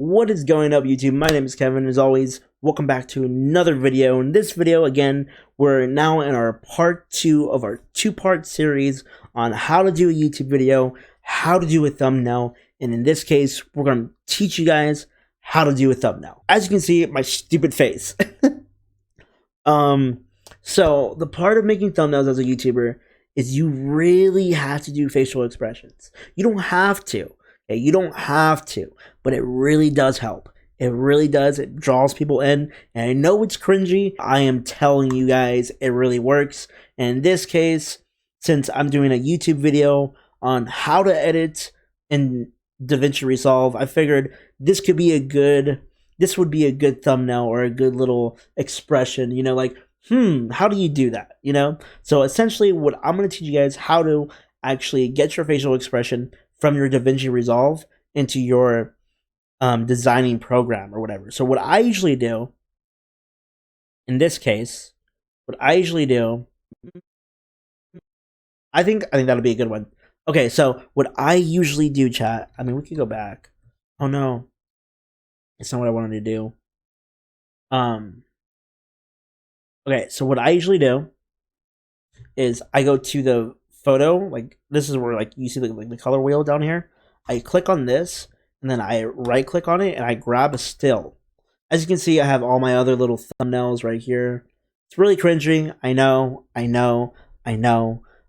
What is going up, YouTube? My name is Kevin. As always, welcome back to another video. In this video, again, we're now in our part 2 of our two-part series on how to do a YouTube video, how to do a thumbnail, and in this case, we're going to teach you guys how to do a thumbnail. As you can see, my stupid face. So the part of making thumbnails as a YouTuber is you really have to do facial expressions. You don't have to. Okay? You don't have to, but it really does help. It really does. It draws people in, and I know it's cringy. I am telling you guys, it really works. And in this case, since I'm doing a YouTube video on how to edit in Davinci Resolve, I figured this would be a good thumbnail or a good little expression, you know, like, how do you do that, you know? So essentially what I'm going to teach you guys how to actually get your facial expression from your Davinci Resolve into your designing program or whatever. So what I usually do in this case, I think that'll be a good one. Okay, so what I usually do, chat, I mean, we could go back. Oh no, it's not what I wanted to do. Okay, so what I usually do is I go to the photo, like this is where like you see the color wheel down here. I click on this, and then I right click on it, and I grab a still. As you can see, I have all my other little thumbnails right here. It's really cringy, I know,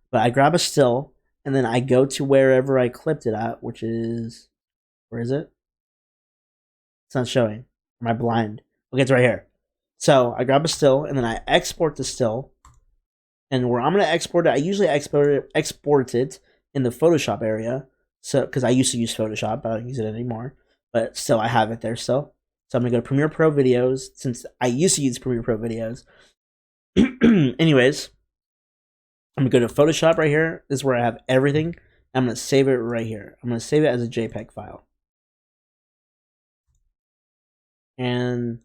but I grab a still, and then I go to wherever I clipped it at, which is, where is it? It's not showing. Am I blind? Okay, it's right here. So I grab a still, and then I export the still. And where I'm going to export it, I usually export it in the Photoshop area. So, because I used to use Photoshop, I don't use it anymore. But still, I have it there still. So I'm going to go to Premiere Pro Videos, since I used to use Premiere Pro Videos. Anyways, I'm going to go to Photoshop right here. This is where I have everything. I'm going to save it right here. I'm going to save it as a JPEG file. And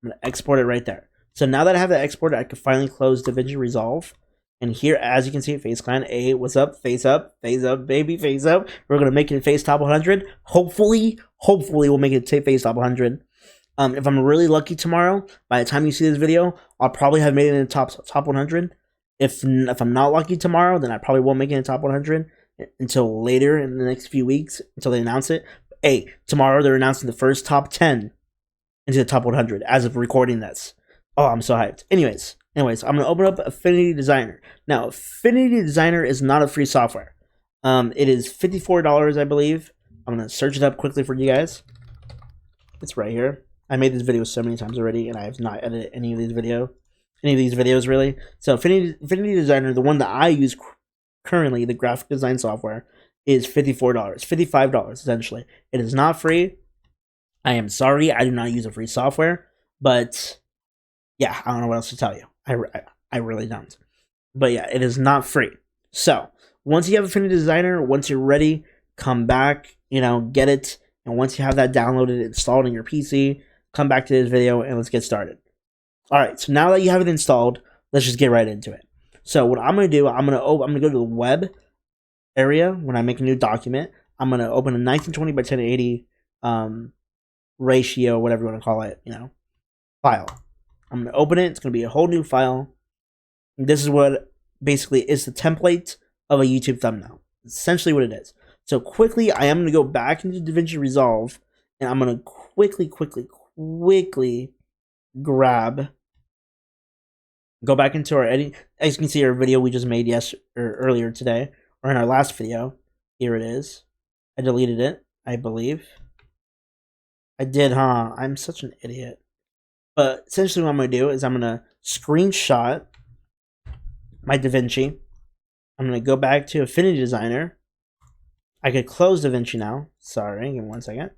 I'm going to export it right there. So now that I have that exported, I can finally close Davinci Resolve. And here, as you can see, Face Clan, hey, what's up? Face up, baby, face up. We're going to make it Face Top 100. Hopefully we'll make it Face Top 100. If I'm really lucky tomorrow, by the time you see this video, I'll probably have made it in top 100. If I'm not lucky tomorrow, then I probably won't make it in top 100 until later in the next few weeks, until they announce it. Hey, tomorrow they're announcing the first top 10 into the top 100 as of recording this. Oh, I'm so hyped. Anyways, I'm going to open up Affinity Designer. Now, Affinity Designer is not a free software. It is $54, I believe. I'm going to search it up quickly for you guys. It's right here. I made this video so many times already, and I have not edited any of these videos really. So Affinity Designer, the one that I use currently, the graphic design software, is $54, $55 essentially. It is not free. I am sorry, I do not use a free software, but yeah, I don't know what else to tell you. I really don't. But yeah, it is not free. So once you have Affinity Designer, once you're ready, come back, you know, get it. And once you have that downloaded, installed on your PC, come back to this video and let's get started. All right, so now that you have it installed, let's just get right into it. So what I'm going to do, I'm going to go to the web area when I make a new document. I'm going to open a 1920 by 1080 ratio, whatever you want to call it, you know, file. I'm going to open it. It's going to be a whole new file. And this is what basically is the template of a YouTube thumbnail. Essentially what it is. So quickly, I am going to go back into Davinci Resolve, and I'm going to quickly go back into our editing. As you can see, our video we just made earlier today, or in our last video. Here it is. I deleted it, I believe. I did, huh? I'm such an idiot. But essentially what I'm going to do is I'm going to screenshot my Davinci. I'm going to go back to Affinity Designer. I could close Davinci now. Sorry, give me 1 second.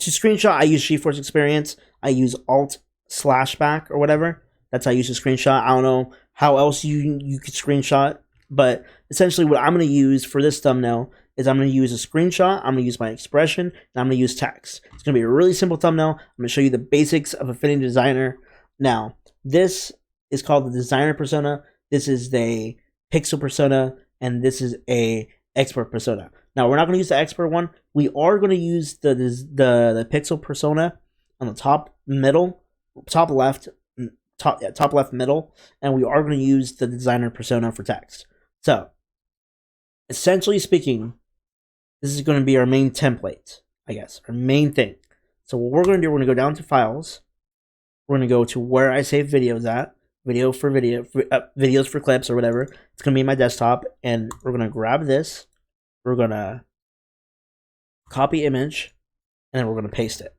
To screenshot, I use GeForce Experience. I use Alt/back or whatever. That's how I use to screenshot. I don't know how else you could screenshot. But essentially what I'm going to use for this thumbnail is I'm going to use a screenshot, I'm going to use my expression, and I'm going to use text. It's going to be a really simple thumbnail. I'm going to show you the basics of Affinity Designer. Now, this is called the Designer Persona. This is the Pixel Persona, and this is a Expert Persona. Now, we're not going to use the Expert one we are going to use the pixel persona on the top left, top left middle, and we are going to use the designer persona for text. So, essentially speaking, this is going to be our main template, I guess, our main thing. So what we're going to do, we're going to go down to files. We're going to go to where I save videos at, videos for clips or whatever. It's going to be my desktop, and we're going to grab this. We're going to copy image, and then we're going to paste it.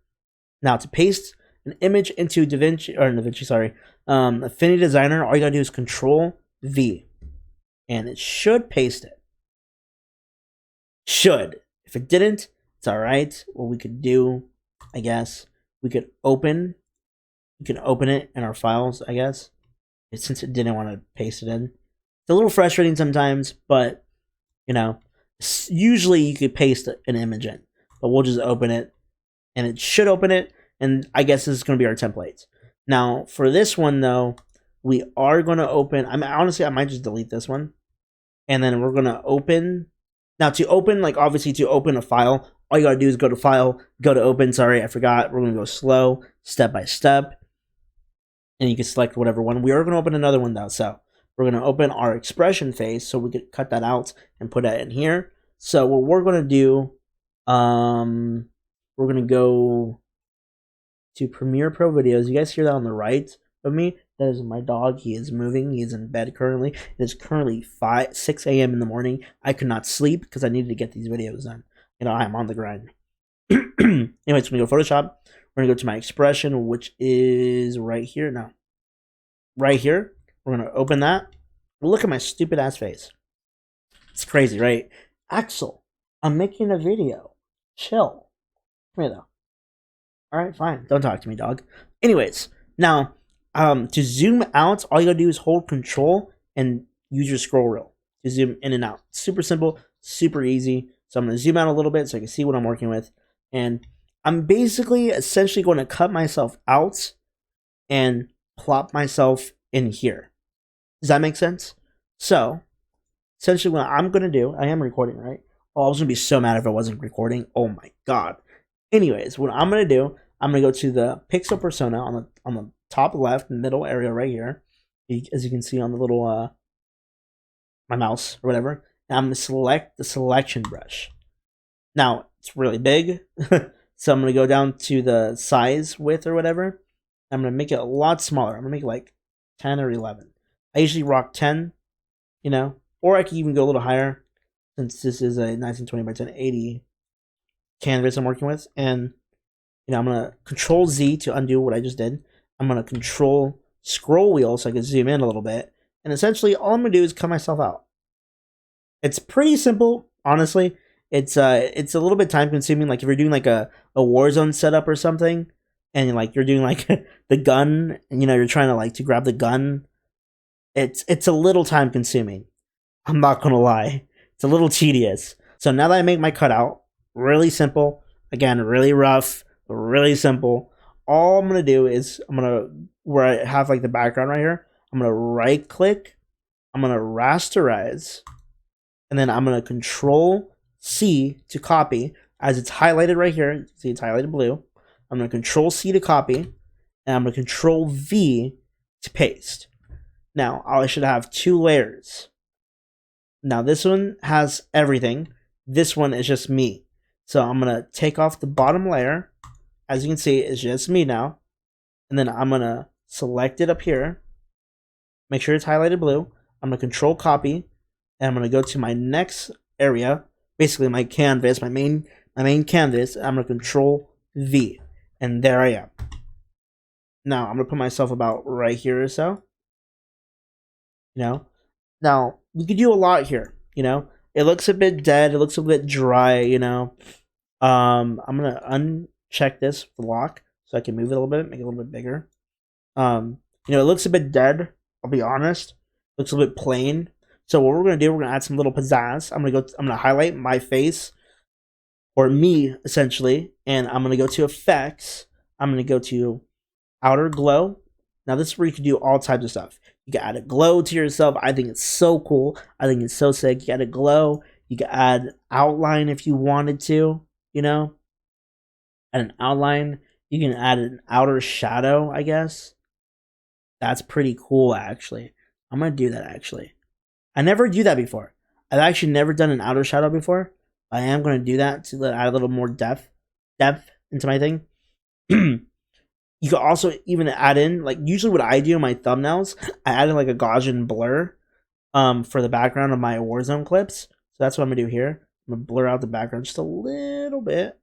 Now, to paste an image into Affinity Designer, all you got to do is Control V, and it should paste it. Should. If it didn't, it's all right. What we could do, I guess, we can open it in our files, I guess, since it didn't want to paste it in. It's a little frustrating sometimes, but, you know, usually you could paste an image in, but we'll just open it, and it should open it, and I guess this is going to be our template. Now, for this one, though, we are going to open, honestly, I might just delete this one, and then we're going to open. Now, to open, like, obviously, to open a file, all you got to do is go to File, go to Open. Sorry, I forgot. We're going to go slow, step by step. And you can select whatever one. We are going to open another one, though. So, we're going to open our expression phase, so we could cut that out and put that in here. So, what we're going to do, we're going to go to Premiere Pro Videos. You guys hear that on the right of me? That is my dog. He is moving. He is in bed currently. It is currently 6 a.m. in the morning. I could not sleep because I needed to get these videos done. You know, I am on the grind. Anyways, we're going to go Photoshop. We're going to go to my expression, which is right here. No. Right here. We're going to open that. Look at my stupid ass face. It's crazy, right? Axel, I'm making a video. Chill. Come here, though. Alright, fine. Don't talk to me, dog. Anyways, now, to zoom out, all you gotta do is hold Control and use your scroll wheel to zoom in and out. Super simple, super easy. So I'm gonna zoom out a little bit so I can see what I'm working with. And I'm basically, essentially going to cut myself out and plop myself in here. Does that make sense? So, essentially what I'm gonna do, I am recording, right? Oh, I was gonna be so mad if I wasn't recording. Oh my god. Anyways, what I'm gonna do, I'm gonna go to the pixel persona on the top left middle area right here, as you can see on the little my mouse or whatever. And I'm gonna select the selection brush. Now it's really big, so I'm gonna go down to the size width or whatever. I'm gonna make it a lot smaller. I'm gonna make it like 10 or 11. I usually rock 10, you know, or I can even go a little higher since this is a 1920 by 1080 canvas I'm working with. And you know, I'm gonna Control Z to undo what I just did. I'm gonna Control scroll wheel so I can zoom in a little bit. And essentially, all I'm gonna do is cut myself out. It's pretty simple, honestly. It's a little bit time consuming. Like if you're doing like a Warzone setup or something, and like you're doing like the gun, and you know you're trying to like to grab the gun. It's a little time consuming. I'm not gonna lie. It's a little tedious. So now that I make my cutout, really simple. Again, really rough, but really simple. All I'm gonna do is where I have like the background right here, I'm gonna right click, I'm gonna rasterize, and then I'm gonna Control C to copy. As it's highlighted right here, you see it's highlighted blue. I'm gonna Control C to copy, and I'm gonna Control V to paste. Now I should have 2 layers. Now this one has everything. This one is just me. So I'm gonna take off the bottom layer. As you can see, it's just me now. And then I'm gonna select it up here. Make sure it's highlighted blue. I'm gonna Control copy, and I'm gonna go to my next area, basically my canvas, my main canvas. I'm gonna Control V, and there I am. Now I'm gonna put myself about right here or so. You know, now you could do a lot here. You know, it looks a bit dead. It looks a bit dry. You know, I'm gonna uncheck this with the lock so I can move it a little bit, make it a little bit bigger. You know, it looks a bit dead. I'll be honest. It looks a little bit plain. So what we're gonna do, we're gonna add some little pizzazz. I'm gonna highlight my face, or me essentially, and I'm gonna go to effects. I'm gonna go to outer glow. Now this is where you can do all types of stuff. You can add a glow to yourself. I think it's so cool. I think it's so sick. You can add a glow. You can add outline if you wanted to. you know, add an outline. You can add an outer shadow, I guess. That's pretty cool, actually. I'm gonna do that, actually. I never do that before. I've actually never done an outer shadow before. I am gonna do that to add a little more depth into my thing. You can also even add in, like, usually what I do in my thumbnails, I add in like a Gaussian blur for the background of my Warzone clips. So that's what I'm gonna do here. I'm gonna blur out the background just a little bit.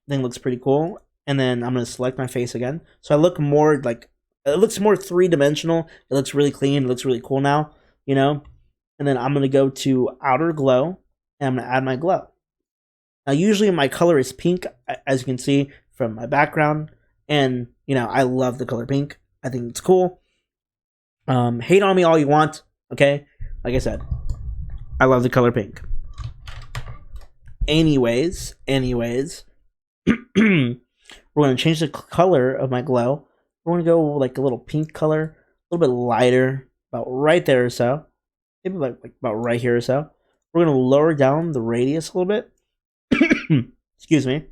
Thing looks pretty cool. And then I'm gonna select my face again. So I look more like, it looks more three-dimensional. It looks really clean. It looks really cool now, you know? And then I'm gonna go to outer glow and I'm gonna add my glow. Now usually my color is pink, as you can see from my background. And, you know, I love the color pink. I think it's cool. Hate on me all you want, okay? Like I said, I love the color pink. Anyways, we're going to change the color of my glow. We're going to go like a little pink color, a little bit lighter, about right there or so. Maybe like about right here or so. We're going to lower down the radius a little bit. Excuse me.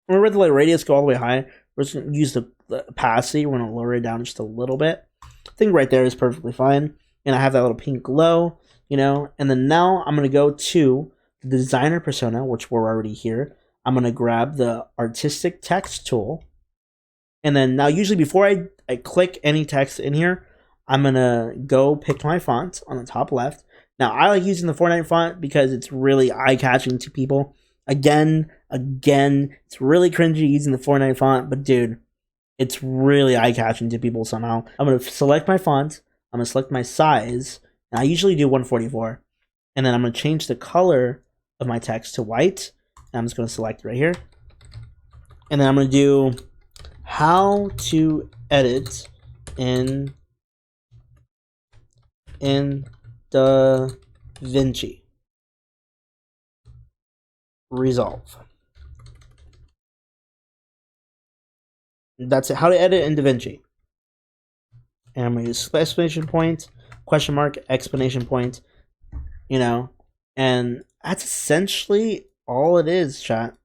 We're going to let the radius go all the way high. We're just going to use the opacity. We're going to lower it down just a little bit. I think right there is perfectly fine. And I have that little pink glow, you know. And then now I'm going to go to the designer persona, which we're already here. I'm going to grab the artistic text tool. And then now usually before I click any text in here, I'm going to go pick my font on the top left. Now I like using the Fortnite font because it's really eye-catching to people. Again, it's really cringy using the Fortnite font, but dude, it's really eye-catching to people somehow. I'm going to select my font. I'm going to select my size. And I usually do 144. And then I'm going to change the color of my text to white. And I'm just going to select it right here. And then I'm going to do how to edit in Davinci Resolve. That's it. How to edit in Davinci. And I'm going to use exclamation point, question mark, explanation point, you know, and that's essentially all it is, chat.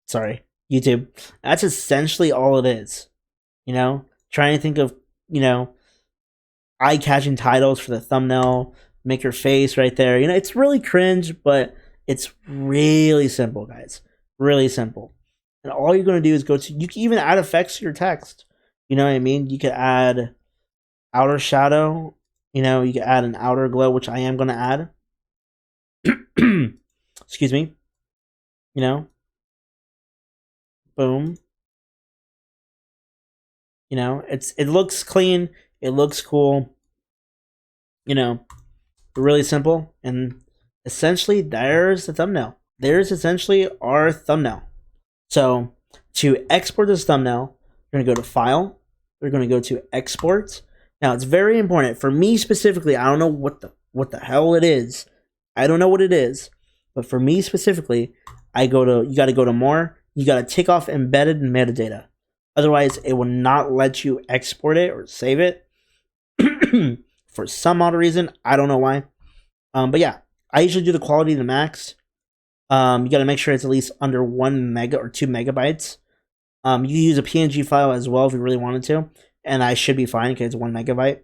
Sorry, YouTube. That's essentially all it is, you know, trying to think of, you know, eye-catching titles for the thumbnail, make your face right there. You know, it's really cringe, but it's really simple, guys. Really simple. And all you're going to do is go to, you can even add effects to your text. You know what I mean? You could add outer shadow. You know, you can add an outer glow, which I am going to add. Excuse me. You know? Boom. You know, it looks clean. It looks cool. You know, really simple. And essentially, there's the thumbnail. There's essentially our thumbnail. So to export this thumbnail, we're going to go to File. We're going to go to Export. Now, it's very important. For me specifically, I don't know what the hell it is. I don't know what it is. But for me specifically, you got to go to More. You got to take off Embedded Metadata. Otherwise, it will not let you export it or save it. For some odd reason. I don't know why. But yeah, I usually do the quality to max. You got to make sure it's at least under 1 mega or 2 megabytes. You can use a PNG file as well if you really wanted to. And I should be fine because it's 1 megabyte.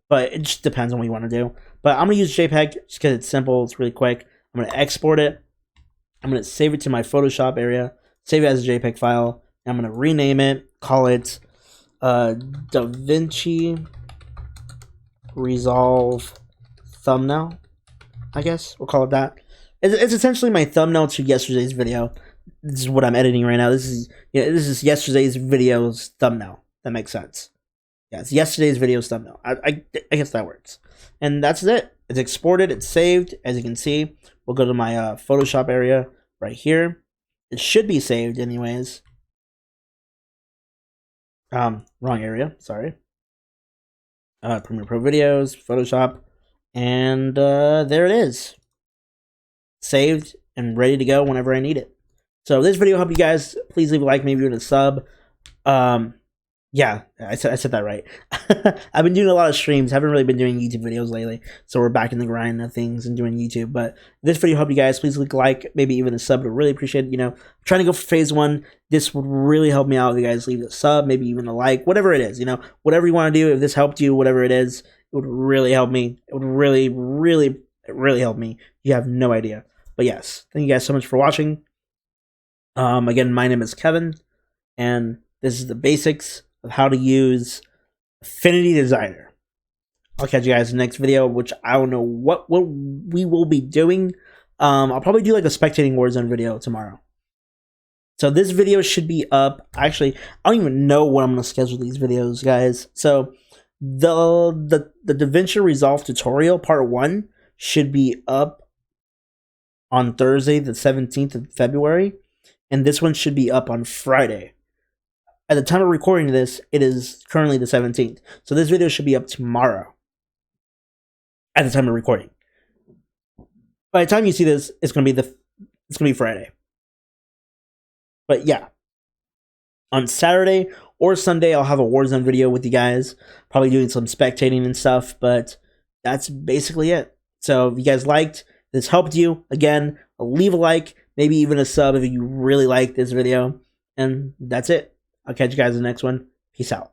But it just depends on what you want to do. But I'm going to use JPEG just because it's simple. It's really quick. I'm going to export it. I'm going to save it to my Photoshop area. Save it as a JPEG file. And I'm going to rename it. Call it Davinci Resolve Thumbnail. I guess we'll call it that. It's essentially my thumbnail to yesterday's video. This is what I'm editing right now. This is yesterday's video's thumbnail. That makes sense. Yeah, it's yesterday's video's thumbnail. I guess that works. And that's it. It's exported. It's saved. As you can see, we'll go to my Photoshop area right here. It should be saved anyways. Wrong area. Sorry. Premiere Pro Videos, Photoshop, and there it is. Saved and ready to go whenever I need it. So if this video helped you guys, please leave a like, maybe even a sub. Yeah, I said that right. I've been doing a lot of streams. Haven't really been doing YouTube videos lately, so we're back in the grind of things and doing YouTube. But if this video helped you guys, please leave a like, maybe even a sub. I'd really appreciate it. You know, trying to go for phase 1. This would really help me out if you guys leave a sub, maybe even a like, whatever it is. You know, whatever you want to do. If this helped you, whatever it is, it would really help me. It would really help me. You have no idea. But yes, thank you guys so much for watching. Again, my name is Kevin, and this is the basics of how to use Affinity Designer. I'll catch you guys in the next video, which I don't know what we will be doing. I'll probably do like a spectating Warzone video tomorrow. So this video should be up. Actually, I don't even know when I'm gonna schedule these videos, guys. So the Davinci Resolve tutorial part 1 should be up on Thursday, the 17th of February, and this one should be up on Friday. At the time of recording this, it is currently the 17th. So this video should be up tomorrow. At the time of recording. By the time you see this, it's gonna be Friday. But yeah. On Saturday or Sunday, I'll have a Warzone video with you guys. Probably doing some spectating and stuff, but that's basically it. So if you guys liked, this helped you, again, leave a like, maybe even a sub if you really like this video. And that's it. I'll catch you guys in the next one. Peace out.